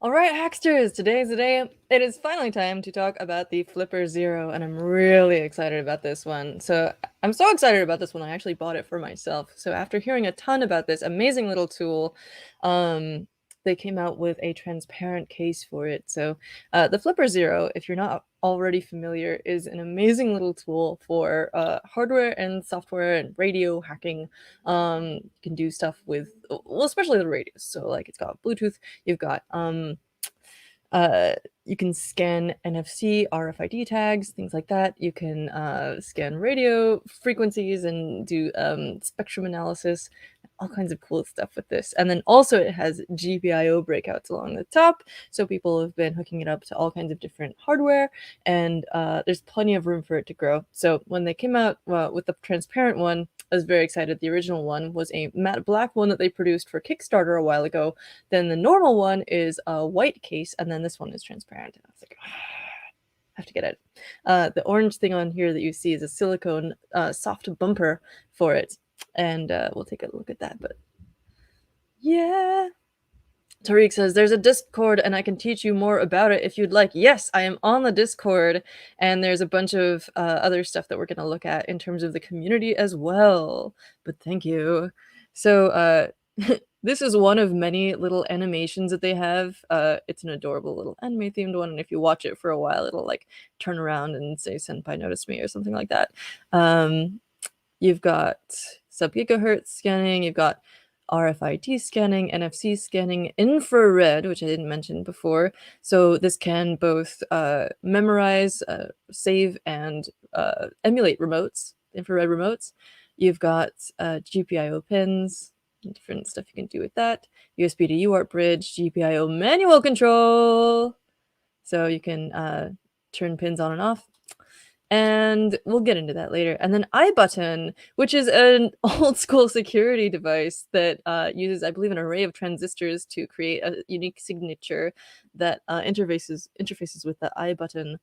All right, Hacksters, today is the day. It is finally time to talk about the Flipper Zero, and I'm really excited about this one. I'm so excited about this one, I actually bought it for myself. So after hearing a ton about this amazing little tool, um, they came out with a transparent case for it. The Flipper Zero, if you're not already familiar, is an amazing little tool for hardware and software and radio hacking. You can do stuff with, well, especially the radios. So like it's got Bluetooth. You've got uh, you can scan NFC, RFID tags, things like that. You can scan radio frequencies and do spectrum analysis, all kinds of cool stuff with this. And then also it has GPIO breakouts along the top, so people have been hooking it up to all kinds of different hardware, and there's plenty of room for it to grow. So when they came out with the transparent one, I was very excited. The original one was a matte black one that they produced for Kickstarter a while ago. Then the normal one is a white case, and then this one is transparent. And I was like, I have to get it. The orange thing on here that you see is a silicone soft bumper for it, and we'll take a look at that. But yeah. Tariq says, there's a Discord and I can teach you more about it if you'd like. Yes, I am on the Discord, and there's a bunch of other stuff that we're going to look at in terms of the community as well. But thank you. This is one of many little animations that they have. It's an adorable little anime themed one, and if you watch it for a while, it'll like turn around and say "Senpai noticed me" or something like that. You've got sub-gigahertz scanning, you've got RFID scanning, NFC scanning, infrared, which I didn't mention before. So this can both memorize, save, and emulate remotes, infrared remotes. You've got GPIO pins, different stuff you can do with that. USB to UART bridge, GPIO manual control. So you can turn pins on and off. And we'll get into that later. And then iButton, which is an old school security device that uses, I believe, an array of transistors to create a unique signature that interfaces with the iButton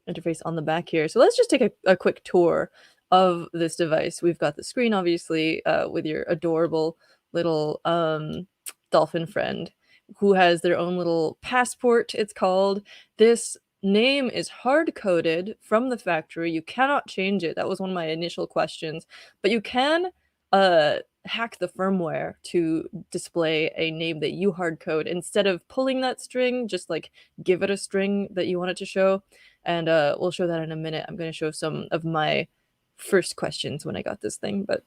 interface on the back here. So let's just take a quick tour of this device. We've got the screen, obviously, with your adorable little dolphin friend who has their own little passport, it's called. This name is hard coded from the factory. You cannot change it. That was one of my initial questions. But you can hack the firmware to display a name that you hard code. Instead of pulling that string, just like give it a string that you want it to show. And we'll show that in a minute. I'm going to show some of my first questions when I got this thing. But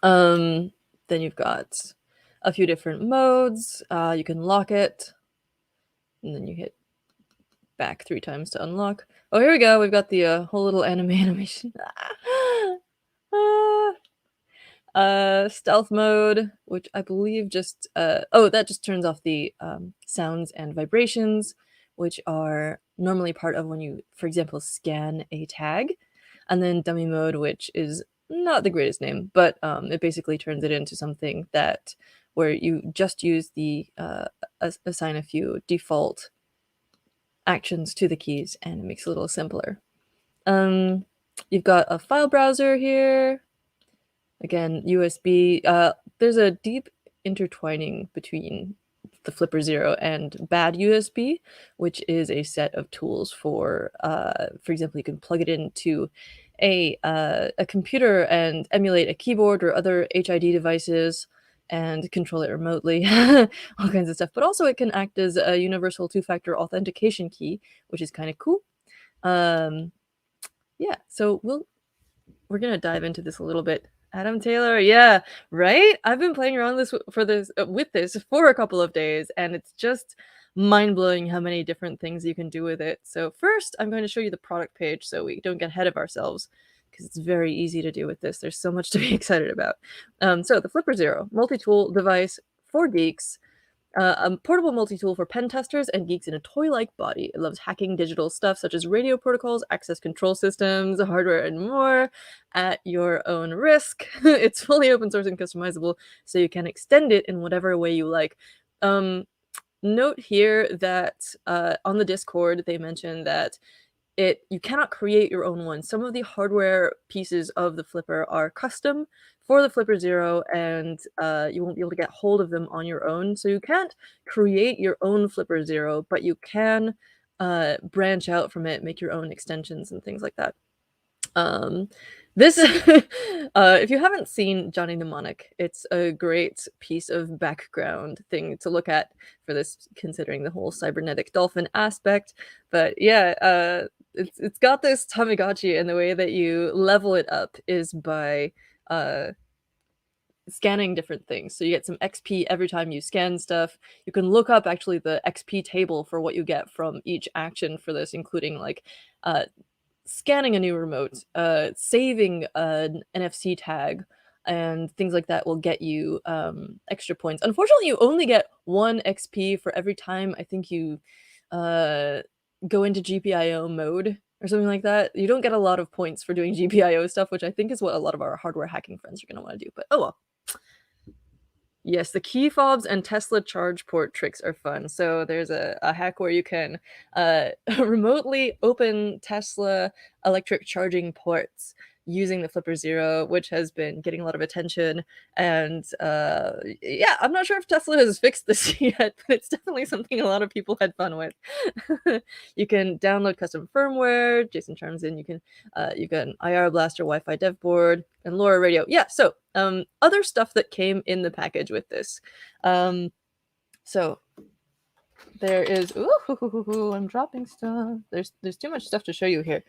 then you've got a few different modes. You can lock it, and then you hit back 3 times to unlock. Oh, here we go. We've got the whole little anime animation. Stealth mode, which I believe just that just turns off the sounds and vibrations, which are normally part of when you, for example, scan a tag. And then dummy mode, which is not the greatest name, but it basically turns it into something that where you just use the assign a few default actions to the keys, and it makes it a little simpler. You've got a file browser here. Again, USB. There's a deep intertwining between the Flipper Zero and bad USB, which is a set of tools for example, you can plug it into a computer and emulate a keyboard or other HID devices and control it remotely, all kinds of stuff. But also it can act as a universal two-factor authentication key, which is kind of cool. Yeah, so we're gonna dive into this a little bit. Adam Taylor, yeah, right? I've been playing around with this for a couple of days, and it's just mind-blowing how many different things you can do with it. So first, I'm going to show you the product page so we don't get ahead of ourselves, because it's very easy to do with this. There's so much to be excited about. So the Flipper Zero, multi-tool device for geeks. A portable multi-tool for pen testers and geeks in a toy-like body. It loves hacking digital stuff such as radio protocols, access control systems, hardware, and more at your own risk. It's fully open source and customizable, so you can extend it in whatever way you like. Note here that on the Discord, they mentioned that you cannot create your own one. Some of the hardware pieces of the Flipper are custom for the Flipper Zero, and you won't be able to get hold of them on your own. So you can't create your own Flipper Zero, but you can branch out from it, make your own extensions and things like that. Um, this, if you haven't seen Johnny Mnemonic, it's a great piece of background thing to look at for this, considering the whole cybernetic dolphin aspect. But yeah, it's got this Tamagotchi, and the way that you level it up is by uh, scanning different things. So you get some XP every time you scan stuff. You can look up actually the XP table for what you get from each action for this, including like scanning a new remote, saving an NFC tag, and things like that will get you extra points. Unfortunately, you only get 1 XP for every time I think you uh, go into GPIO mode or something like that. You don't get a lot of points for doing GPIO stuff, which I think is what a lot of our hardware hacking friends are going to want to do. But oh well. Yes, the key fobs and Tesla charge port tricks are fun. So there's a hack where you can remotely open Tesla electric charging ports using the Flipper Zero, which has been getting a lot of attention. And yeah, I'm not sure if Tesla has fixed this yet, but it's definitely something a lot of people had fun with. You can download custom firmware. Jason chimes in. You can IR Blaster Wi-Fi dev board and LoRa radio. Yeah, so other stuff that came in the package with this. So there is, ooh, I'm dropping stuff. There's too much stuff to show you here.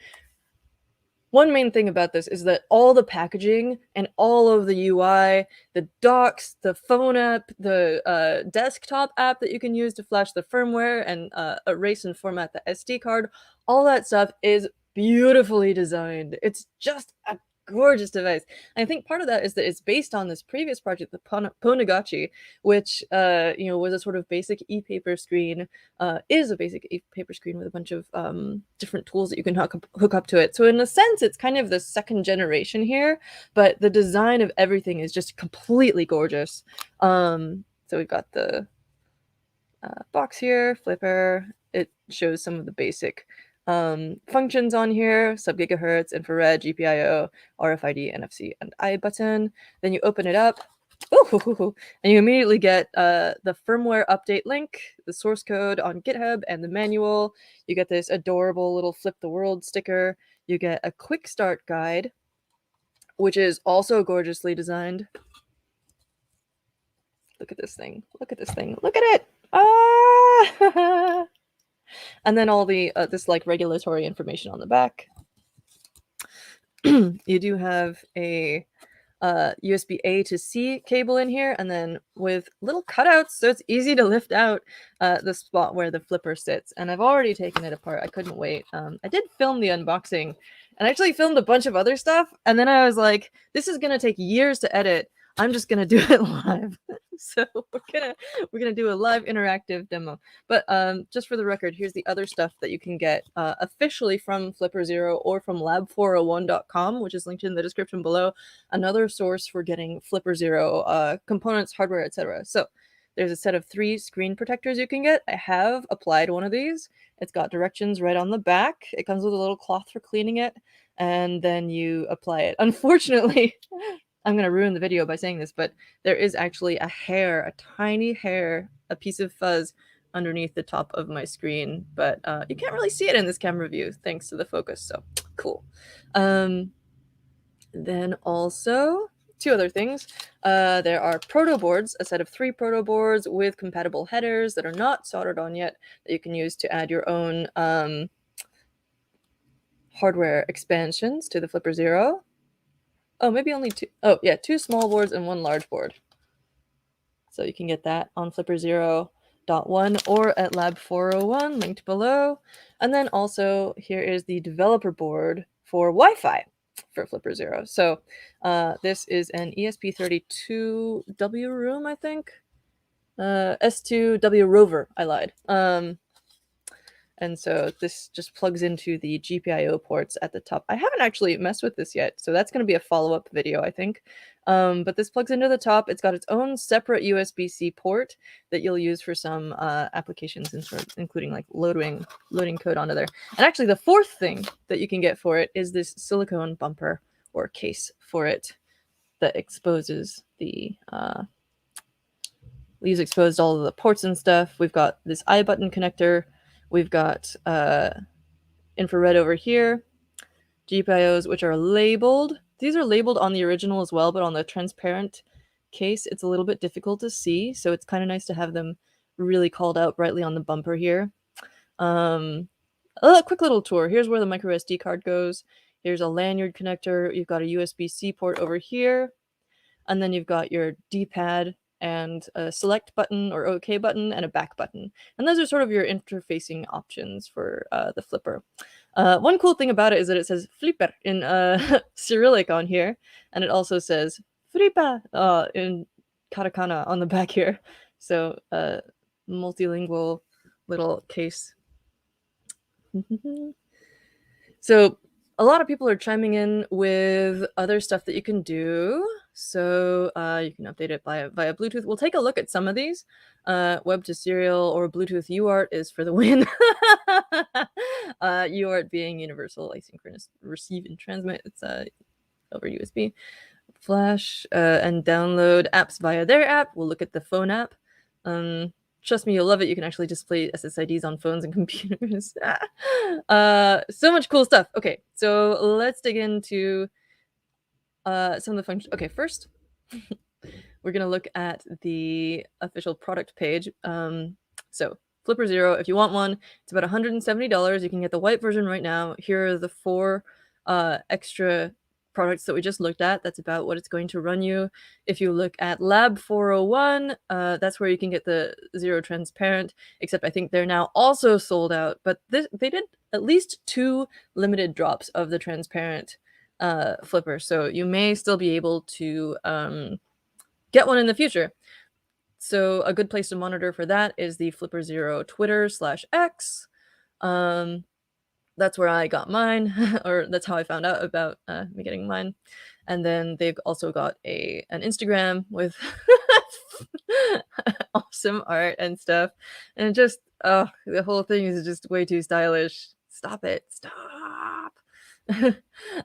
One main thing about this is that all the packaging and all of the UI, the docs, the phone app, the desktop app that you can use to flash the firmware and erase and format the SD card, all that stuff is beautifully designed. It's just a gorgeous device. And I think part of that is that it's based on this previous project, the Ponagachi, which was a sort of basic e-paper screen, is a basic e-paper screen with a bunch of different tools that you can hook up to it. So in a sense, it's kind of the second generation here, but the design of everything is just completely gorgeous. So we've got the box here, flipper. It shows some of the basic functions on here: sub-gigahertz, infrared, GPIO, RFID, NFC, and I button. Then you open it up, and you immediately get the firmware update link, the source code on GitHub, and the manual. You get this adorable little flip the world sticker. You get a quick start guide, which is also gorgeously designed. Look at this thing. Look at this thing. Look at it. Ah! And then all the this like regulatory information on the back. You do have a USB A to C cable in here, and then with little cutouts, so it's easy to lift out the spot where the flipper sits. And I've already taken it apart. I couldn't wait. I did film the unboxing, and I actually filmed a bunch of other stuff. And then I was like, this is gonna take years to edit. I'm just gonna do it live. So we're gonna do a live interactive demo. But just for the record, here's the other stuff that you can get officially from Flipper Zero or from lab401.com, which is linked in the description below. Another source for getting Flipper Zero components, hardware, etc. So there's a set of 3 screen protectors you can get. I have applied one of these. It's got directions right on the back. It comes with a little cloth for cleaning it, and then you apply it. Unfortunately, I'm going to ruin the video by saying this, but there is actually a hair, a tiny hair, a piece of fuzz underneath the top of my screen, but you can't really see it in this camera view thanks to the focus, so cool. Then also, 2 other things. There are proto boards, a set of 3 proto boards with compatible headers that are not soldered on yet that you can use to add your own hardware expansions to the Flipper Zero. Oh, maybe only 2. Oh, yeah, 2 small boards and 1 large board. So you can get that on Flipper 0.1 or at Lab 401, linked below. And then also here is the developer board for Wi-Fi for Flipper Zero. So this is an ESP32W room, I think. S2W rover, I lied. And so this just plugs into the GPIO ports at the top. I haven't actually messed with this yet, so that's going to be a follow-up video, I think. But this plugs into the top. It's got its own separate USB-C port that you'll use for some applications, including like loading code onto there. And actually, the 4th thing that you can get for it is this silicone bumper or case for it. that exposes the leaves exposed all of the ports and stuff. We've got this I button connector. We've got infrared over here. GPIOs, which are labeled. These are labeled on the original as well, but on the transparent case, it's a little bit difficult to see. So it's kind of nice to have them really called out brightly on the bumper here. A quick little tour. Here's where the micro SD card goes. Here's a lanyard connector. You've got a USB-C port over here. And then you've got your D-pad and a select button or OK button and a back button. And those are sort of your interfacing options for the flipper. One cool thing about it is that it says flipper in Cyrillic on here. And it also says flipa in katakana on the back here. So multilingual little case. So a lot of people are chiming in with other stuff that you can do. So you can update it via Bluetooth. We'll take a look at some of these. Web to serial or Bluetooth UART is for the win. UART being universal asynchronous receive and transmit. It's over USB. Flash and download apps via their app. We'll look at the phone app. Trust me, you'll love it. You can actually display SSIDs on phones and computers. So much cool stuff. Okay, so let's dig into some of the functions. Okay, first, we're going to look at the official product page. So Flipper Zero, if you want one, it's about $170. You can get the white version right now. Here are the 4 extra products that we just looked at. That's about what it's going to run you. If you look at Lab 401, that's where you can get the Zero Transparent, except I think they're now also sold out. But they did at least 2 limited drops of the transparent flipper, so you may still be able to get one in the future. So a good place to monitor for that is the Flipper Zero Twitter/X. That's where I got mine, or that's how I found out about me getting mine. And then they've also got an Instagram with awesome art and stuff. And just, the whole thing is just way too stylish. Stop it. Stop.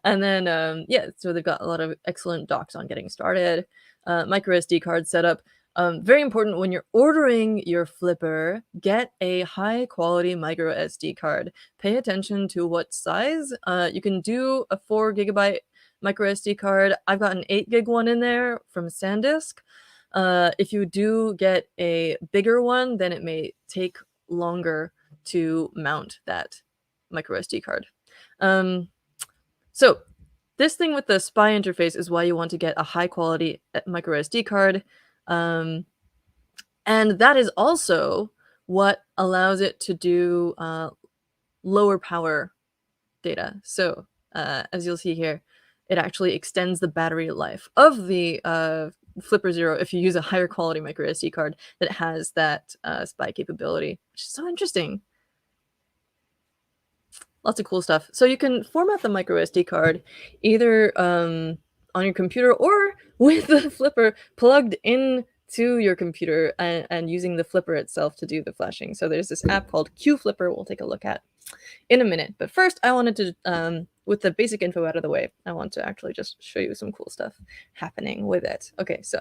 And then, yeah, so they've got a lot of excellent docs on getting started. Micro SD card setup. Very important when you're ordering your flipper, get a high quality micro SD card. Pay attention to what size. You can do a 4 gigabyte micro SD card. I've got an 8 gig one in there from SanDisk. If you do get a bigger one, then it may take longer to mount that micro SD card. So this thing with the SPI interface is why you want to get a high quality micro SD card. And that is also what allows it to do lower power data. So as you'll see here, it actually extends the battery life of the Flipper Zero if you use a higher quality micro SD card that has that SPI capability, which is so interesting. Lots of cool stuff. So you can format the micro SD card either on your computer or with the flipper plugged into your computer and using the flipper itself to do the flashing. So there's this app called QFlipper we'll take a look at in a minute. But first, I wanted to, with the basic info out of the way, I want to actually just show you some cool stuff happening with it. Okay, so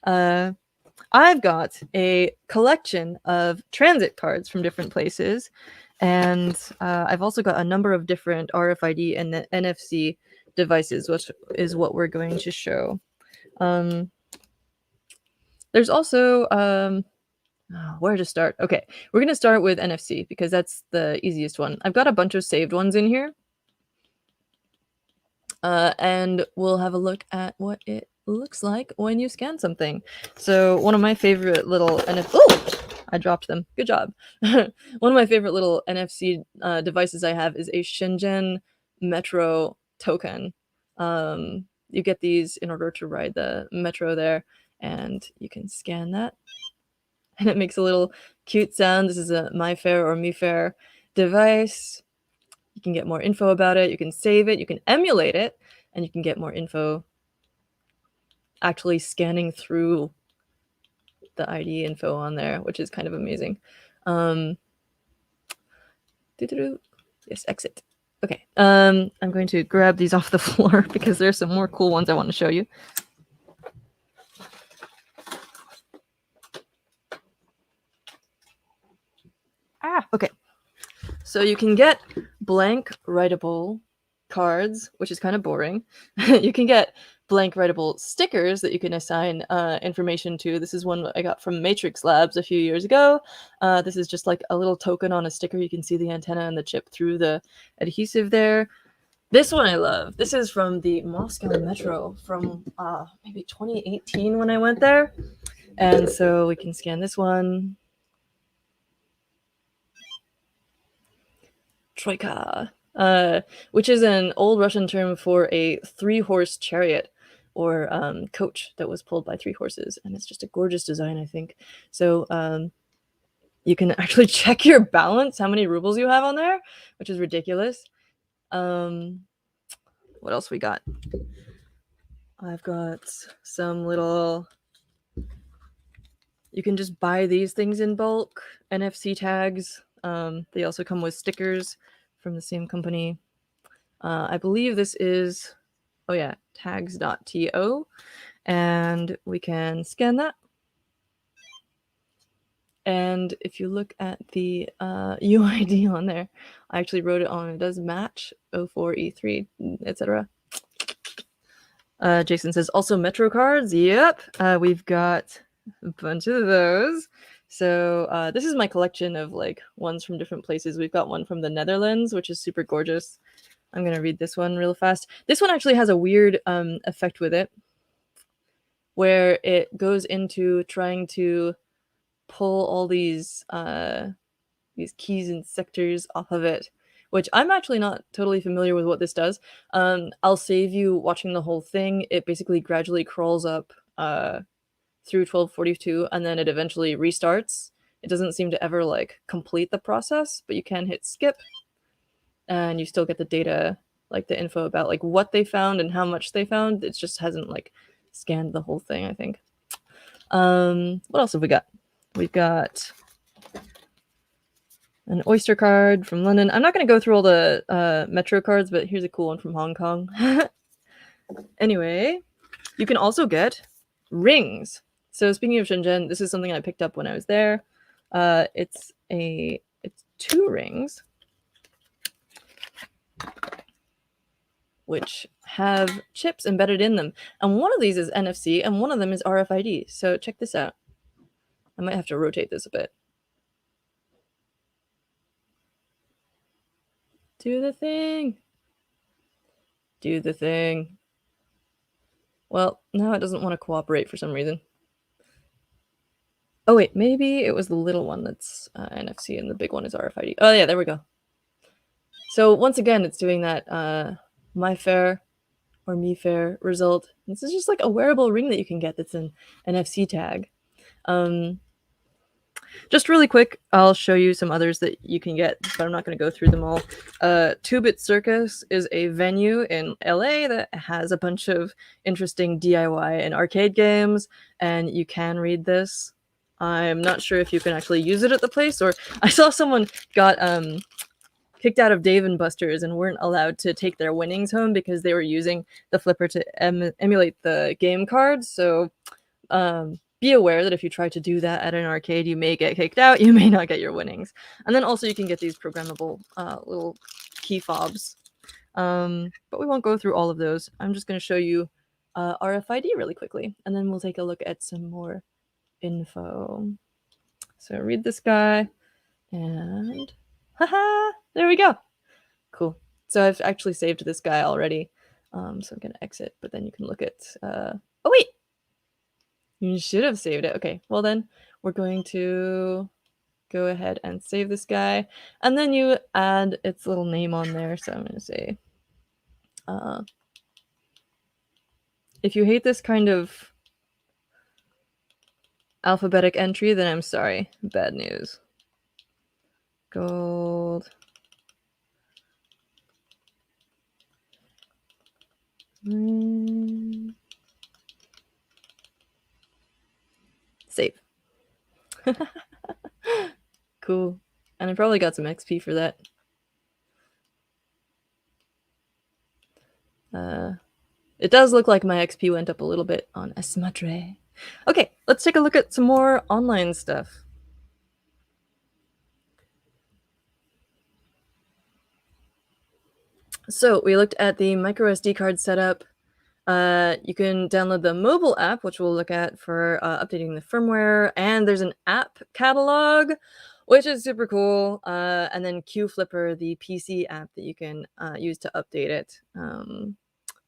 I've got a collection of transit cards from different places. And I've also got a number of different RFID and NFC devices, which is what we're going to show. There's also, where to start? Okay, we're going to start with NFC because that's the easiest one. I've got a bunch of saved ones in here. And we'll have a look at what it looks like when you scan something. So one of my favorite little I dropped them. Good job. One of my favorite little NFC devices I have is a Shenzhen Metro token. You get these in order to ride the metro there, and you can scan that. And it makes a little cute sound. This is a MyFair or MeFair device. You can get more info about it. You can save it. You can emulate it, and you can get more info actually scanning through the ID info on there, which is kind of amazing. Yes, exit. Okay, I'm going to grab these off the floor because there's some more cool ones I want to show you. Okay. So you can get blank writable cards, which is kind of boring. You can get blank writable stickers that you can assign information to. This is one I got from Matrix Labs a few years ago. This is just like a little token on a sticker. You can see the antenna and the chip through the adhesive there. This one I love. This is from the Moscow Metro from maybe 2018 when I went there. And so we can scan this one. Troika, which is an old Russian term for a three-horse chariot or coach that was pulled by three horses. And it's just a gorgeous design, I think. So you can actually check your balance, how many rubles you have on there, which is ridiculous. What else we got? I've got some little... You can just buy these things in bulk, NFC tags. They also come with stickers from the same company. I believe this is, oh yeah, tags.to, and we can scan that. And if you look at the UID on there, I actually wrote it on. It does match 04E3, etc. Jason says also Metro cards. Yep, we've got a bunch of those. So this is my collection of like ones from different places. We've got one from the Netherlands, which is super gorgeous. I'm gonna read this one real fast. This one actually has a weird effect with it, where it goes into trying to pull all these keys and sectors off of it, which I'm actually not totally familiar with what this does. I'll save you watching the whole thing. It basically gradually crawls up through 1242, and then it eventually restarts. It doesn't seem to ever like complete the process, but you can hit skip, and you still get the data, like the info about like what they found and how much they found. It just hasn't like scanned the whole thing, I think. What else have we got? We've got an Oyster card from London. I'm not going to go through all the Metro cards, but here's a cool one from Hong Kong. Anyway, you can also get rings. So speaking of Shenzhen, this is something I picked up when I was there. It's two rings, which have chips embedded in them. And one of these is NFC and one of them is RFID. So check this out. I might have to rotate this a bit. Do the thing. Do the thing. Well, now it doesn't want to cooperate for some reason. Oh wait, maybe it was the little one that's NFC and the big one is RFID. Oh yeah, there we go. So once again, it's doing that my fair or me fair result. This is just like a wearable ring that you can get that's an NFC tag. Just really quick, I'll show you some others that you can get, but I'm not going to go through them all. 2-Bit Circus is a venue in LA that has a bunch of interesting DIY and arcade games, and you can read this. I'm not sure if you can actually use it at the place, or I saw someone got kicked out of Dave and Buster's and weren't allowed to take their winnings home because they were using the flipper to emulate the game cards. So be aware that if you try to do that at an arcade, you may get kicked out. You may not get your winnings. And then also you can get these programmable little key fobs. But we won't go through all of those. I'm just going to show you RFID really quickly, and then we'll take a look at some more info. So read this guy, and haha, there we go. Cool. So I've actually saved this guy already. So I'm going to exit, but then you can look at... oh, wait! You should have saved it. Okay, well then we're going to go ahead and save this guy. And then you add its little name on there. So I'm going to say, if you hate this kind of alphabetic entry, then I'm sorry. Bad news. Gold. Save. Cool. And I probably got some XP for that. Uh, it does look like my XP went up a little bit on Esmadre. Okay, let's take a look at some more online stuff. So we looked at the micro SD card setup. You can download the mobile app, which we'll look at for updating the firmware, and there's an app catalog, which is super cool. And then QFlipper, the PC app that you can use to update it.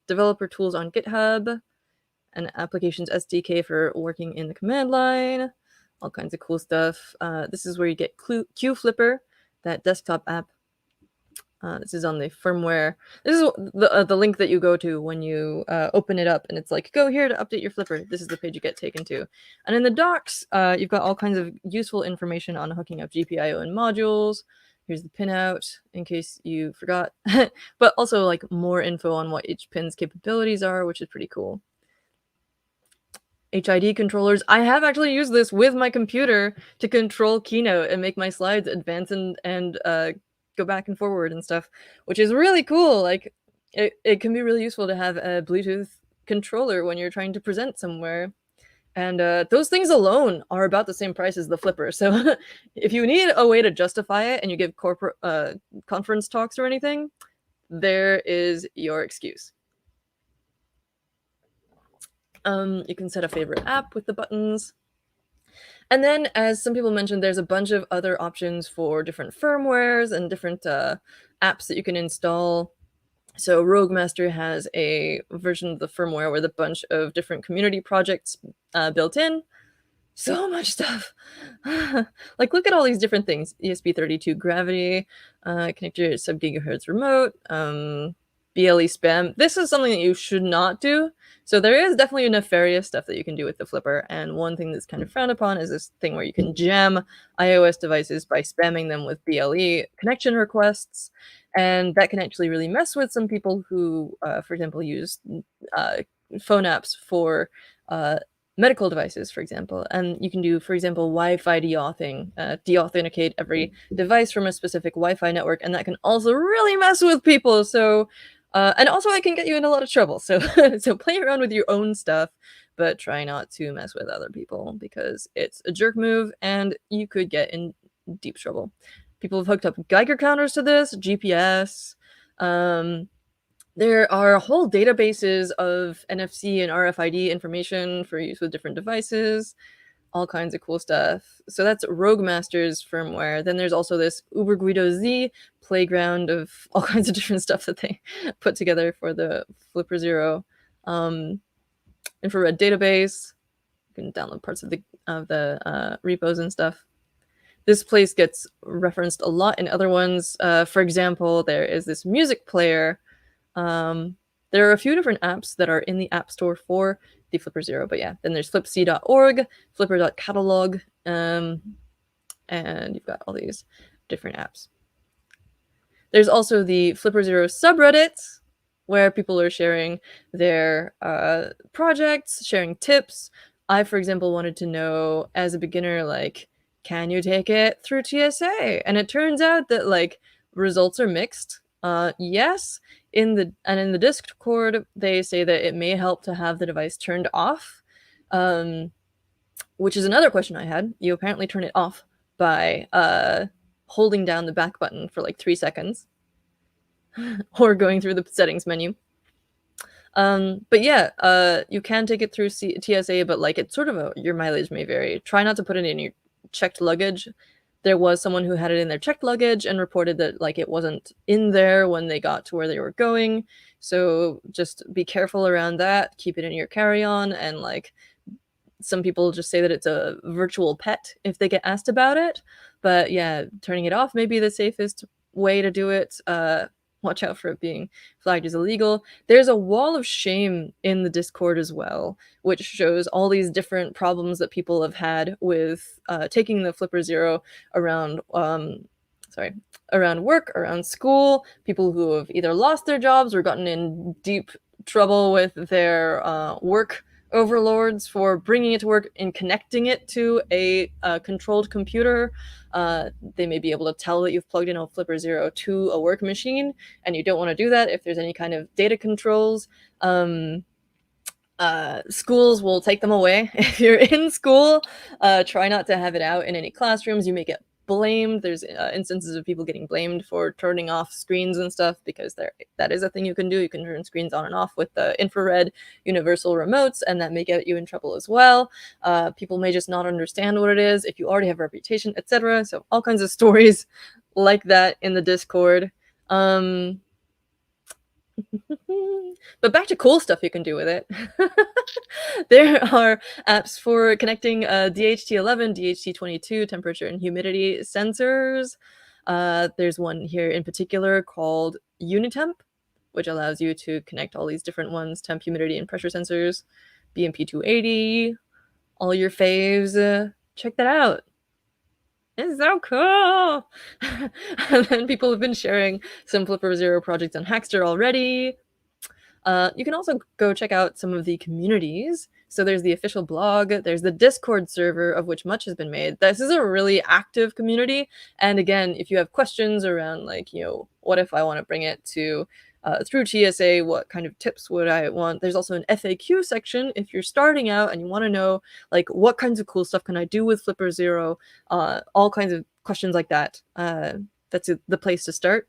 Developer tools on GitHub, and applications SDK for working in the command line. All kinds of cool stuff. This is where you get QFlipper, that desktop app. This is on the firmware. This is the link that you go to when you open it up, and it's like, go here to update your flipper. This is the page you get taken to. And in the docs, you've got all kinds of useful information on hooking up GPIO and modules. Here's the pinout in case you forgot, but also like more info on what each pin's capabilities are, which is pretty cool. HID controllers. I have actually used this with my computer to control Keynote and make my slides advance and go back and forward and stuff, which is really cool. Like it can be really useful to have a Bluetooth controller when you're trying to present somewhere. And those things alone are about the same price as the flipper. So if you need a way to justify it and you give corporate conference talks or anything, there is your excuse. You can set a favorite app with the buttons. And then, as some people mentioned, there's a bunch of other options for different firmwares and different apps that you can install. So Roguemaster has a version of the firmware with a bunch of different community projects built in. So much stuff. Like, look at all these different things. ESP32 gravity, connect your sub-gigahertz remote, BLE spam. This is something that you should not do. So there is definitely nefarious stuff that you can do with the flipper. And one thing that's kind of frowned upon is this thing where you can jam iOS devices by spamming them with BLE connection requests. And that can actually really mess with some people who, for example, use phone apps for medical devices, for example. And you can do, for example, Wi-Fi deauthing, deauthenticate every device from a specific Wi-Fi network, and that can also really mess with people. So, and also it can get you in a lot of trouble. So, so play around with your own stuff, but try not to mess with other people because it's a jerk move and you could get in deep trouble. People have hooked up Geiger counters to this, GPS. There are whole databases of NFC and RFID information for use with different devices, all kinds of cool stuff. So that's Roguemaster's firmware. Then there's also this Uberguido Z playground of all kinds of different stuff that they put together for the Flipper Zero. Infrared database. You can download parts of the repos and stuff. This place gets referenced a lot in other ones. For example, there is this music player. There are a few different apps that are in the App Store for the Flipper Zero, but yeah, then there's flipc.org, flipper.catalog, and you've got all these different apps. There's also the Flipper Zero subreddit, where people are sharing their projects, sharing tips. I, for example, wanted to know as a beginner, like, can you take it through TSA? And it turns out that like results are mixed. Yes, in the Discord, they say that it may help to have the device turned off, which is another question I had. You apparently turn it off by holding down the back button for like 3 seconds or going through the settings menu. But yeah, you can take it through TSA, but like it's sort of your mileage may vary. Try not to put it in your checked luggage. There was someone who had it in their checked luggage and reported that like it wasn't in there when they got to where they were going. So just be careful around that. Keep it in your carry-on, and like some people just say that it's a virtual pet if they get asked about it. But yeah, turning it off may be the safest way to do it. Watch out for it being flagged as illegal. There's a wall of shame in the Discord as well, which shows all these different problems that people have had with taking the Flipper Zero around, around work, around school, people who have either lost their jobs or gotten in deep trouble with their work overlords for bringing it to work and connecting it to a controlled computer. They may be able to tell that you've plugged in a Flipper Zero to a work machine, and you don't want to do that if there's any kind of data controls. Schools will take them away. If you're in school, try not to have it out in any classrooms. You may get blamed. There's instances of people getting blamed for turning off screens and stuff, because that is a thing you can do. You can turn screens on and off with the infrared universal remotes, and that may get you in trouble as well. People may just not understand what it is if you already have a reputation, etc. So all kinds of stories like that in the Discord. But back to cool stuff you can do with it. There are apps for connecting DHT11, DHT22 temperature and humidity sensors. There's one here in particular called Unitemp, which allows you to connect all these different ones: temp, humidity, and pressure sensors. BMP280, all your faves. Check that out. It's so cool. And then people have been sharing some Flipper Zero projects on Hackster already. You can also go check out some of the communities. So there's the official blog, there's the Discord server, of which much has been made. This is a really active community. And again, if you have questions around, like, what if I want to bring it to through TSA, what kind of tips would I want? There's also an FAQ section if you're starting out and you want to know, like, what kinds of cool stuff can I do with Flipper Zero? All kinds of questions like that. That's the place to start.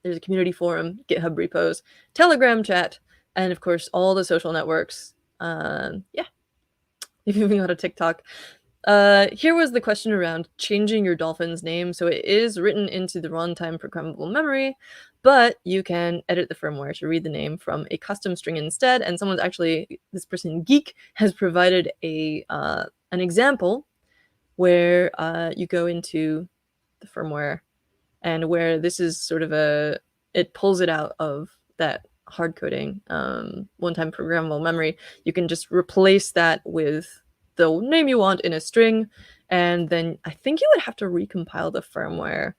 There's a community forum, GitHub repos, Telegram chat, and of course all the social networks. Yeah, if you go to TikTok. Here was the question around changing your dolphin's name. So it is written into the runtime programmable memory, but you can edit the firmware to read the name from a custom string instead. And this person Geek has provided an example where you go into the firmware, and where this is sort of it pulls it out of that hard coding one-time programmable memory. You can just replace that with the name you want in a string, and then I think you would have to recompile the firmware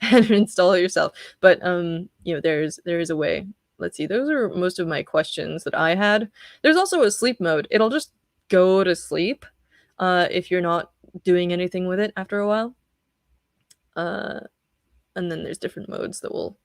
and install it yourself. But there is a way. Let's see, those are most of my questions that I had. There's also a sleep mode. It'll just go to sleep if you're not doing anything with it after a while. And then there's different modes that will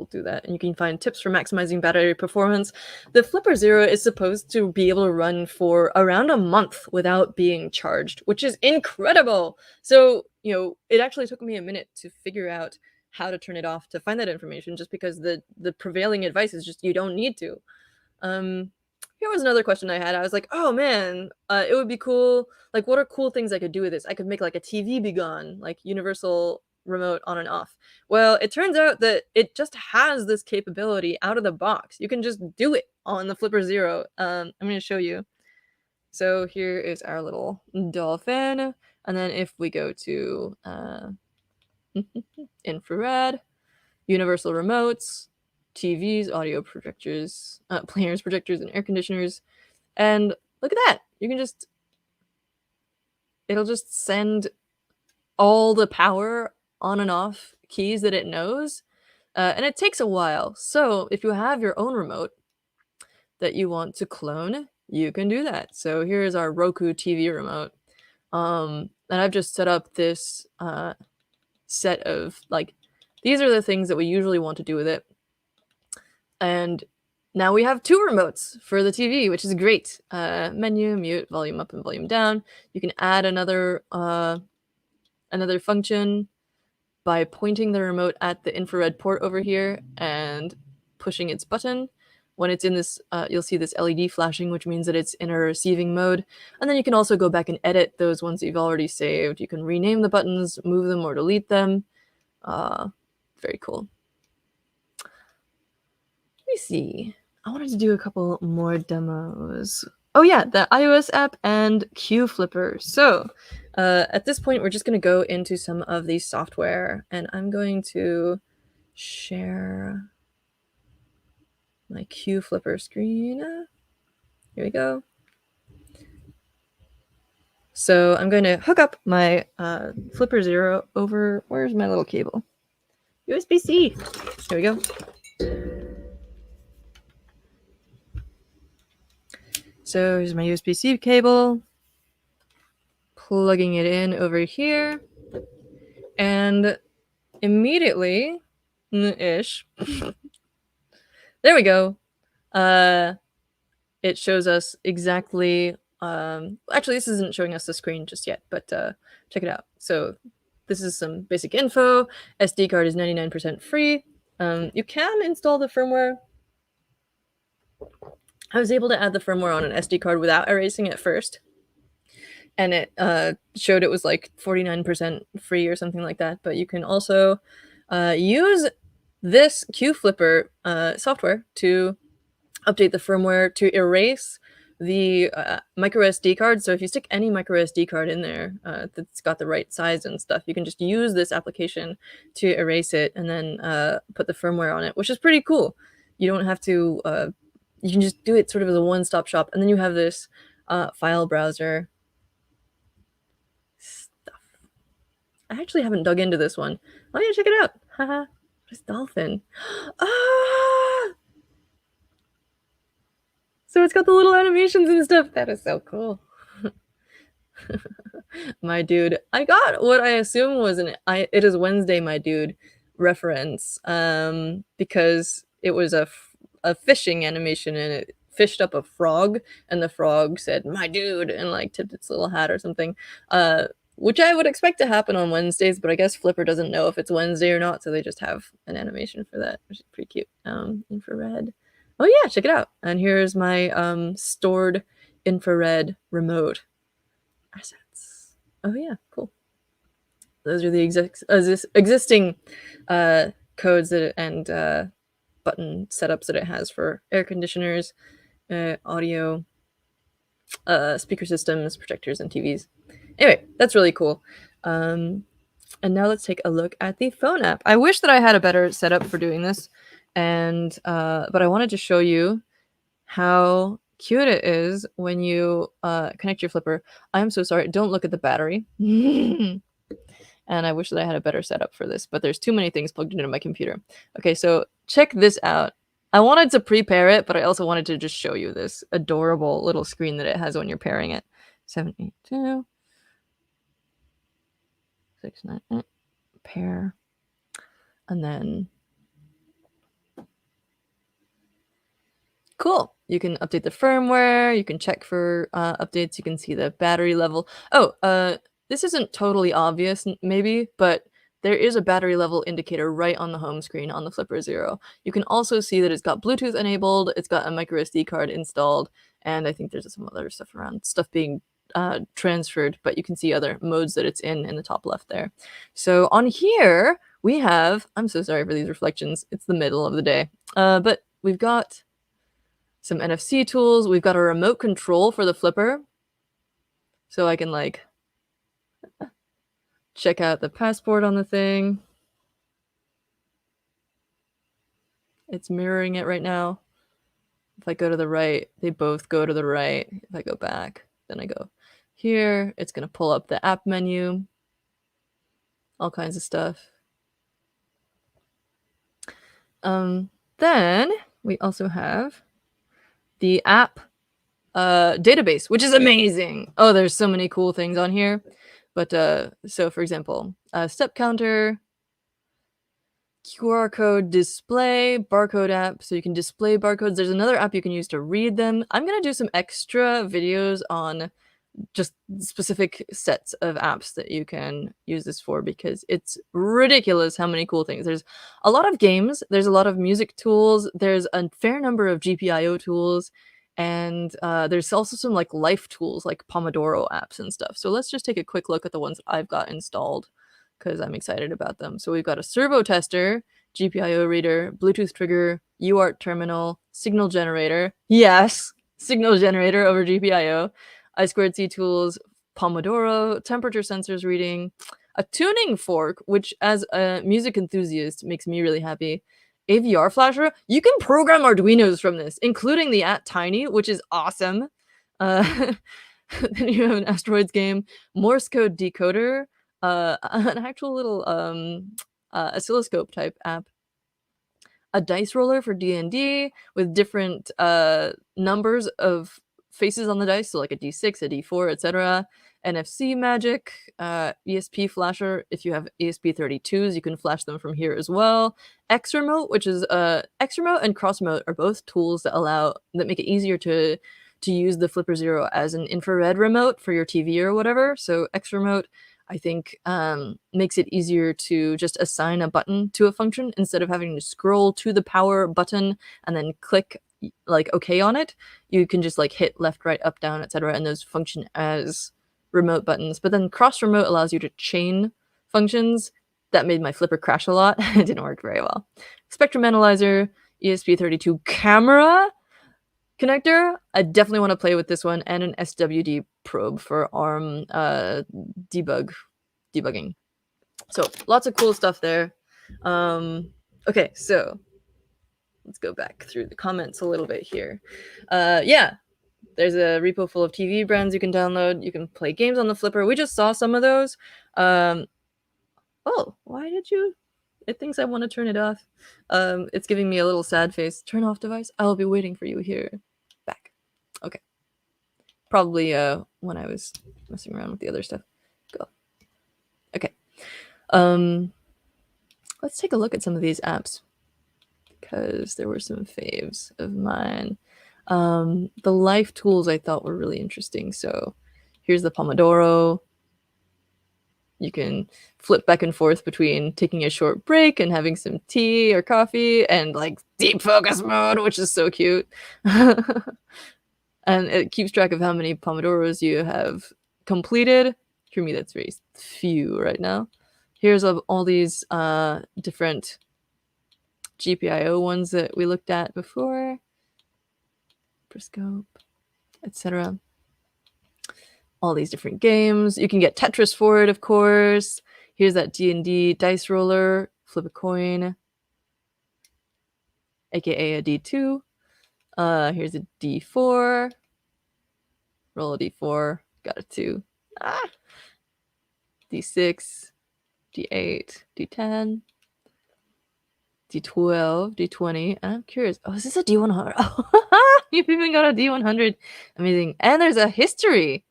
do that. And you can find tips for maximizing battery performance. The Flipper Zero is supposed to be able to run for around a month without being charged, which is incredible. So, it actually took me a minute to figure out how to turn it off to find that information, just because the prevailing advice is just you don't need to. Here was another question I had. I was like, oh man, it would be cool. Like, what are cool things I could do with this? I could make like a TV be gone, like universal remote on and off. Well, it turns out that it just has this capability out of the box. You can just do it on the Flipper Zero. I'm going to show you. So here is our little dolphin. And then if we go to infrared, universal remotes, TVs, audio projectors, players, projectors, and air conditioners. And look at that. It'll just send all the power on and off keys that it knows. And it takes a while. So if you have your own remote that you want to clone, you can do that. So here is our Roku TV remote. And I've just set up this set of, these are the things that we usually want to do with it. And now we have 2 remotes for the TV, which is great. Menu, mute, volume up and volume down. You can add another function by pointing the remote at the infrared port over here and pushing its button. When it's in this, you'll see this LED flashing, which means that it's in a receiving mode. And then you can also go back and edit those ones that you've already saved. You can rename the buttons, move them, or delete them. Very cool. Let me see. I wanted to do a couple more demos. Oh yeah, the iOS app and Q Flipper. So at this point, we're just going to go into some of the software, and I'm going to share my Q Flipper screen. Here we go. So I'm going to hook up my Flipper Zero over, where's my little cable? USB-C. Here we go. So here's my USB-C cable, plugging it in over here, and immediately, ish, there we go. It shows us exactly. Actually, this isn't showing us the screen just yet, but check it out. So this is some basic info. SD card is 99% free. You can install the firmware. I was able to add the firmware on an SD card without erasing it first, and it showed it was like 49% free or something like that. But you can also use this Q Flipper software to update the firmware to erase the micro SD card. So if you stick any micro SD card in there that's got the right size and stuff, you can just use this application to erase it and then put the firmware on it, which is pretty cool. You don't have to, you can just do it sort of as a one-stop shop. And then you have this file browser stuff. I actually haven't dug into this one. Oh yeah, check it out. Haha, what is dolphin? Ah! So it's got the little animations and stuff. That is so cool. My dude. I got what I assume was it is Wednesday, my dude reference. Because it was a fishing animation and it fished up a frog and the frog said, my dude, and like tipped its little hat or something. Which I would expect to happen on Wednesdays, but I guess Flipper doesn't know if it's Wednesday or not, so they just have an animation for that, which is pretty cute. Infrared. Oh yeah, check it out. And here's my stored infrared remote assets. Oh yeah, cool. Those are the existing codes and button setups that it has for air conditioners, audio, speaker systems, projectors, and TVs. Anyway, that's really cool. And now let's take a look at the phone app. I wish that I had a better setup for doing this, and but I wanted to show you how cute it is when you connect your Flipper. I'm so sorry. Don't look at the battery. And I wish that I had a better setup for this, but there's too many things plugged into my computer. Okay, so check this out. I wanted to prepare it, but I also wanted to just show you this adorable little screen that it has when you're pairing it. 782 698 pair, and then cool. You can update the firmware. You can check for updates. You can see the battery level. Oh, this isn't totally obvious, maybe, but there is a battery level indicator right on the home screen on the Flipper Zero. You can also see that it's got Bluetooth enabled. It's got a micro SD card installed, and I think there's some other stuff around, stuff being transferred, but you can see other modes that it's in the top left there. So on here, we have, I'm so sorry for these reflections. It's the middle of the day, but we've got some NFC tools. We've got a remote control for the Flipper. So I can like check out the passport on the thing. It's mirroring it right now. If I go to the right, they both go to the right. If I go back, then I go here. It's going to pull up the app menu. All kinds of stuff. Then we also have the app database, which is amazing. Oh, there's so many cool things on here. But so for example, step counter, QR code display, barcode app, so you can display barcodes. There's another app you can use to read them. I'm gonna do some extra videos on just specific sets of apps that you can use this for, because it's ridiculous how many cool things. There's a lot of games, there's a lot of music tools, there's a fair number of GPIO tools, and there's also some like life tools like Pomodoro apps and stuff. So let's just take a quick look at the ones I've got installed because I'm excited about them. So we've got a servo tester, GPIO reader, Bluetooth trigger, UART terminal, signal generator. Yes, signal generator over GPIO. I2C tools, Pomodoro, temperature sensors reading, a tuning fork, which as a music enthusiast makes me really happy. AVR flasher, you can program Arduinos from this, including the @tiny, which is awesome. Then you have an asteroids game, Morse code decoder, an actual little oscilloscope type app, a dice roller for D&D with different numbers of faces on the dice, so like a D6, a D4, etc. NFC magic, ESP flasher. If you have ESP32s, you can flash them from here as well. X remote, which is X remote and cross remote are both tools that make it easier to use the Flipper Zero as an infrared remote for your TV or whatever. So X remote, I think, makes it easier to just assign a button to a function instead of having to scroll to the power button and then click like OK on it. You can just like hit left, right, up, down, etc. and those function as remote buttons. But then cross remote allows you to chain functions. That made my Flipper crash a lot. It didn't work very well. Spectrum analyzer, ESP32 camera connector. I definitely want to play with this one, and an SWD probe for ARM debugging. So lots of cool stuff there. Okay, so let's go back through the comments a little bit here. Yeah, there's a repo full of TV brands you can download. You can play games on the Flipper. We just saw some of those. Oh, why did you? It thinks I want to turn it off. It's giving me a little sad face. Turn off device. I'll be waiting for you here. Back. Okay. Probably when I was messing around with the other stuff. Go. Okay. Let's take a look at some of these apps because there were some faves of mine. The life tools I thought were really interesting. So here's the Pomodoro. You can flip back and forth between taking a short break and having some tea or coffee and like deep focus mode, which is so cute. And it keeps track of how many Pomodoros you have completed. For me, that's very few right now. Here's all these different GPIO ones that we looked at before. Periscope, etc. All these different games. You can get Tetris for it, of course. Here's that D&D dice roller. Flip a coin, aka a D2. Here's a D4. Roll a D4. Got a 2. D6. D8. D10. D12. D20. And I'm curious. Oh, is this a D100? Oh, you've even got a D100. Amazing. And there's a history.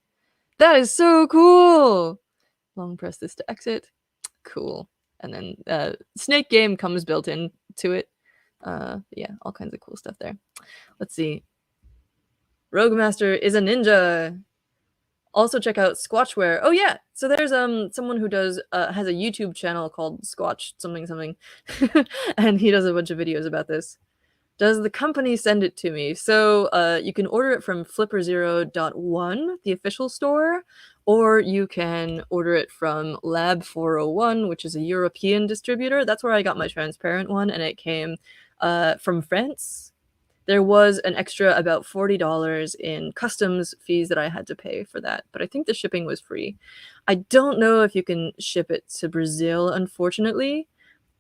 That is so cool. Long press this to exit. Cool. And then Snake Game comes built into it. Yeah, all kinds of cool stuff there. Let's see. Rogue Master is a ninja. Also check out Squatchware. Oh yeah, so there's someone who has a YouTube channel called Squatch something, and he does a bunch of videos about this. Does the company send it to me? So you can order it from flipperzero.1, the official store, or you can order it from Lab 401, which is a European distributor. That's where I got my transparent one, and it came from France. There was an extra about $40 in customs fees that I had to pay for that, but I think the shipping was free. I don't know if you can ship it to Brazil, unfortunately.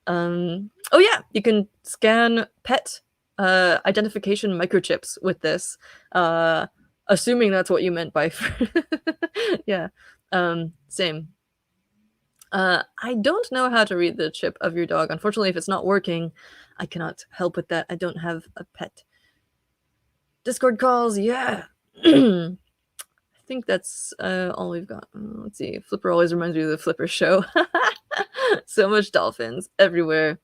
Oh yeah, you can scan pet identification microchips with this, assuming that's what you meant by yeah. Same. I don't know how to read the chip of your dog. Unfortunately, if it's not working, I cannot help with that. I don't have a pet. Discord calls, yeah. I think that's all we've got. Let's see. Flipper always reminds me of the Flipper show. So much dolphins everywhere.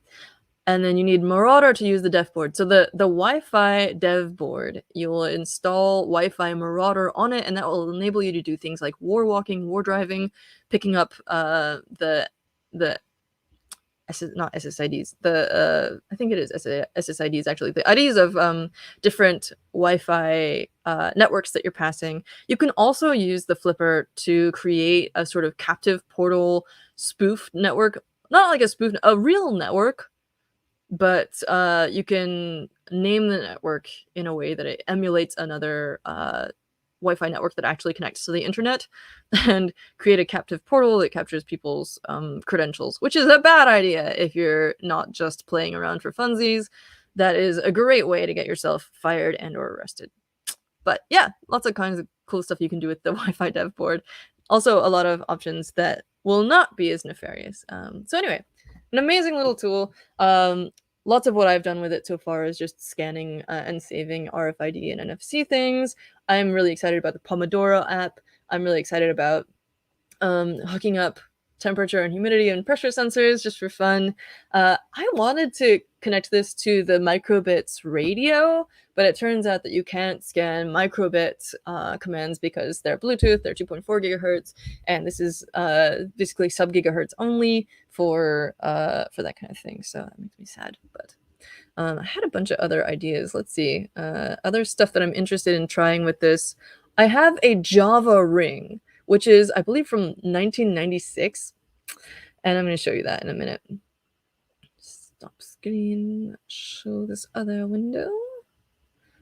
And then you need Marauder to use the dev board. So the Wi-Fi dev board, you will install Wi-Fi Marauder on it, and that will enable you to do things like war walking, war driving, picking up not SSIDs. I think it is SSIDs actually. The IDs of different Wi-Fi networks that you're passing. You can also use the Flipper to create a sort of captive portal spoof network. Not like a spoof, a real network, but you can name the network in a way that it emulates another Wi-Fi network that actually connects to the internet, and create a captive portal that captures people's credentials, which is a bad idea if you're not just playing around for funsies. That is a great way to get yourself fired and or arrested. But yeah, lots of kinds of cool stuff you can do with the Wi-Fi dev board. Also, a lot of options that will not be as nefarious. So anyway, an amazing little tool. lots of what I've done with it so far is just scanning and saving RFID and NFC things. I'm really excited about the Pomodoro app. I'm really excited about hooking up temperature and humidity and pressure sensors just for fun. I wanted to connect this to the microbits radio, but it turns out that you can't scan microbit commands because they're Bluetooth, they're 2.4 gigahertz, and this is basically sub gigahertz only for that kind of thing. So that makes me sad, but I had a bunch of other ideas. Let's see. Other stuff that I'm interested in trying with this. I have a Java ring, which is, I believe, from 1996. And I'm going to show you that in a minute. Stop screen. Show this other window.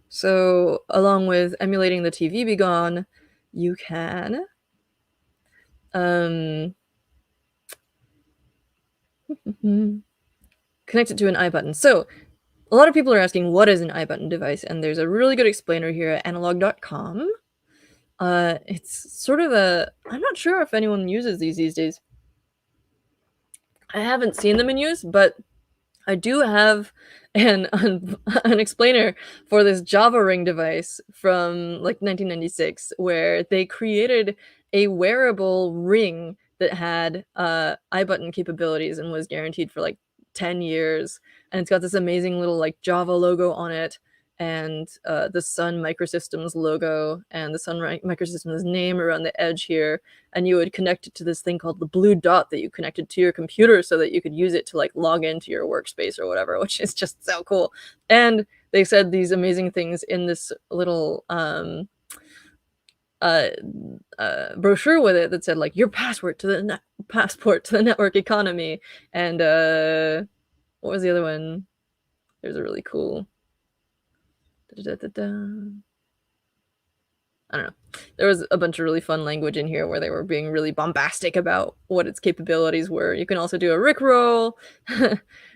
So, along with emulating the TV Be Gone, you can connect it to an iButton. So, a lot of people are asking, what is an iButton device? And there's a really good explainer here at analog.com. It's sort of a... I'm not sure if anyone uses these days. I haven't seen them in use, but I do have an explainer for this Java Ring device from like 1996, where they created a wearable ring that had iButton capabilities and was guaranteed for like 10 years. And it's got this amazing little like Java logo on it, and the Sun Microsystems logo and the Sun Microsystems name around the edge here. And you would connect it to this thing called the blue dot that you connected to your computer so that you could use it to like log into your workspace or whatever, which is just so cool. And they said these amazing things in this little brochure with it that said like your passport to the network economy. And what was the other one? There's a really cool... I don't know. There was a bunch of really fun language in here where they were being really bombastic about what its capabilities were. You can also do a Rickroll.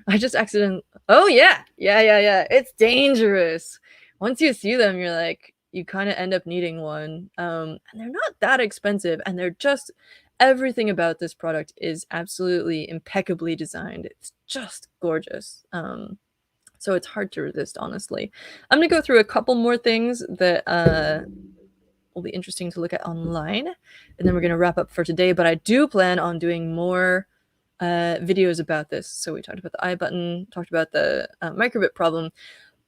I just accidentally... Oh, yeah. Yeah. It's dangerous. Once you see them, you're like, you kind of end up needing one. And they're not that expensive, and they're just... Everything about this product is absolutely impeccably designed. It's just gorgeous. So it's hard to resist, honestly. I'm going to go through a couple more things that will be interesting to look at online, and then we're going to wrap up for today. But I do plan on doing more videos about this. So we talked about the iButton, talked about the microbit problem.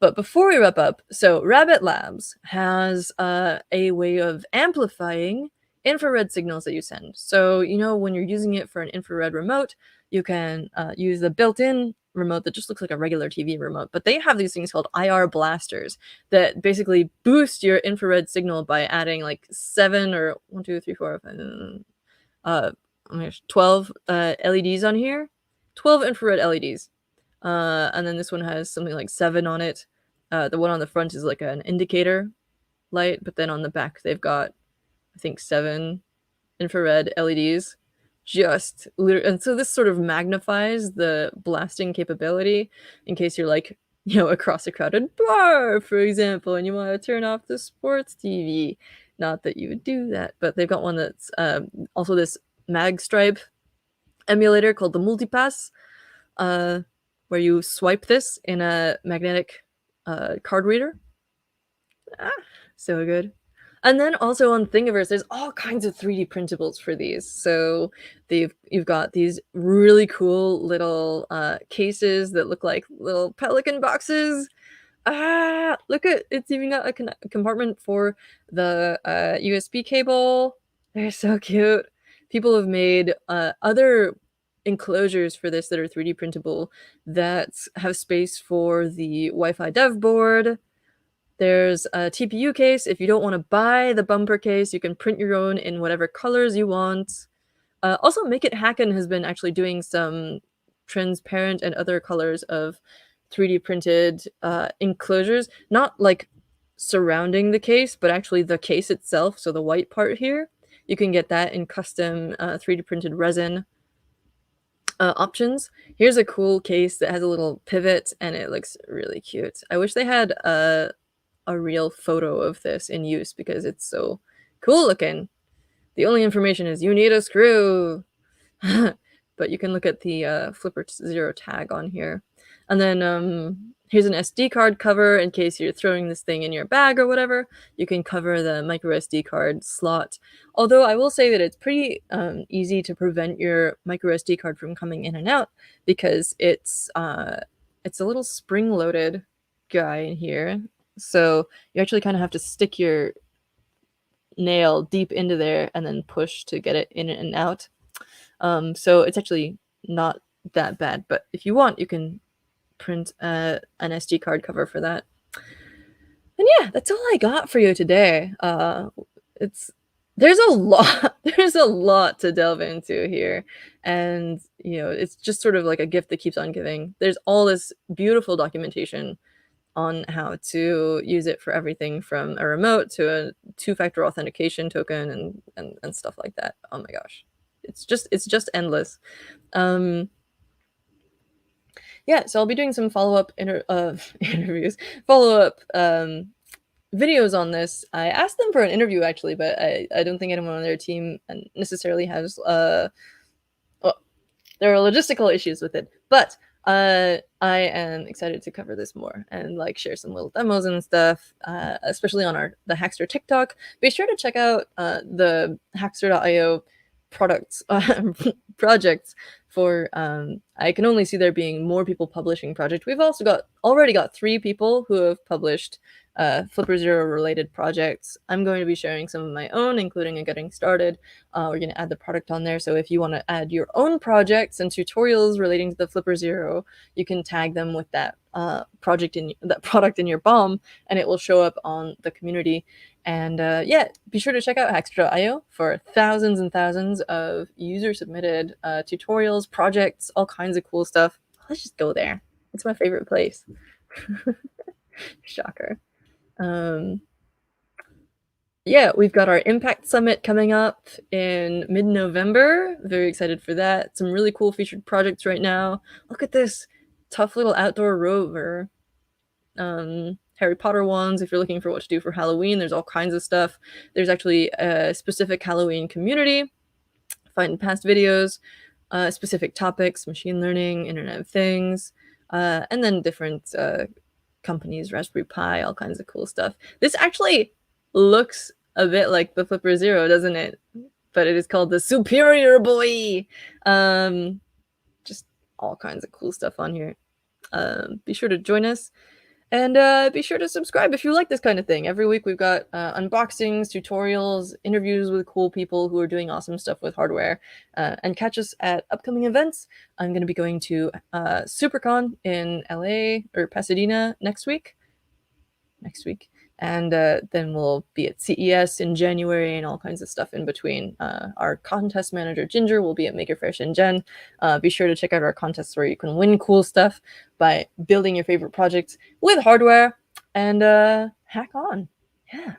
But before we wrap up, so Rabbit Labs has a way of amplifying infrared signals that you send. So, you know, when you're using it for an infrared remote, you can use the built-in remote that just looks like a regular TV remote. But they have these things called IR blasters that basically boost your infrared signal by adding like 7 or 1, 2, 3, 4, 5, 12 LEDs on here. 12 infrared LEDs. And then this one has something like 7 on it. The one on the front is like an indicator light, but then on the back they've got, I think, 7 infrared LEDs. Just literally, and so this sort of magnifies the blasting capability in case you're like, you know, across a crowded bar, for example, and you want to turn off the sports TV. Not that you would do that, but they've got one that's also this mag stripe emulator called the Multipass, where you swipe this in a magnetic card reader. So good. And then also on Thingiverse, there's all kinds of 3D printables for these. So you've got these really cool little cases that look like little pelican boxes. Look at, it's even got a compartment for the USB cable. They're so cute. People have made other enclosures for this that are 3D printable that have space for the Wi-Fi dev board. There's a TPU case. If you don't want to buy the bumper case, you can print your own in whatever colors you want. Also, Make It Hacken has been actually doing some transparent and other colors of 3D printed enclosures, not like surrounding the case, but actually the case itself. So the white part here, you can get that in custom 3D printed resin options. Here's a cool case that has a little pivot, and it looks really cute. I wish they had a real photo of this in use because it's so cool looking. The only information is you need a screw. But you can look at the Flipper Zero tag on here. And then here's an SD card cover in case you're throwing this thing in your bag or whatever. You can cover the micro SD card slot. Although I will say that it's pretty easy to prevent your micro SD card from coming in and out because it's a little spring-loaded guy in here. So you actually kind of have to stick your nail deep into there and then push to get it in and out. So it's actually not that bad. But if you want, you can print an SD card cover for that. And yeah, that's all I got for you today. It's there's a lot there's a lot to delve into here, and it's just sort of like a gift that keeps on giving. There's all this beautiful documentation on how to use it for everything from a remote to a two-factor authentication token and stuff like that. Oh my gosh. It's just endless. Um yeah, so I'll be doing some follow-up interviews, follow-up videos on this. I asked them for an interview actually, but I don't think anyone on their team necessarily has well, there are logistical issues with it, but I am excited to cover this more and like share some little demos and stuff, especially on the Hackster TikTok. Be sure to check out the Hackster.io products projects for I can only see there being more people publishing projects. We've also already got 3 people who have published Flipper Zero related projects. I'm going to be sharing some of my own, including a getting started. We're going to add the product on there. So if you want to add your own projects and tutorials relating to the Flipper Zero, you can tag them with that product in your BOM, and it will show up on the community. And yeah, be sure to check out Hackster.io for thousands and thousands of user-submitted tutorials, projects, all kinds of cool stuff. Let's just go there. It's my favorite place. Shocker. Yeah, we've got our Impact Summit coming up in mid-November. Very excited for that. Some really cool featured projects right now. Look at this tough little outdoor rover. Harry Potter ones, if you're looking for what to do for Halloween, there's all kinds of stuff. There's actually a specific Halloween community. Find past videos, specific topics, machine learning, Internet of Things, and then different companies, Raspberry Pi, all kinds of cool stuff. This actually looks a bit like the Flipper Zero, doesn't it? But it is called the Superior Boy. Just all kinds of cool stuff on here. Be sure to join us. And be sure to subscribe if you like this kind of thing. Every week we've got unboxings, tutorials, interviews with cool people who are doing awesome stuff with hardware. And catch us at upcoming events. I'm going to be going to SuperCon in LA or Pasadena next week. And then we'll be at CES in January and all kinds of stuff in between. Our contest manager, Ginger, will be at Maker Faire Shenzhen. Be sure to check out our contests where you can win cool stuff by building your favorite projects with hardware and hack on. Yeah.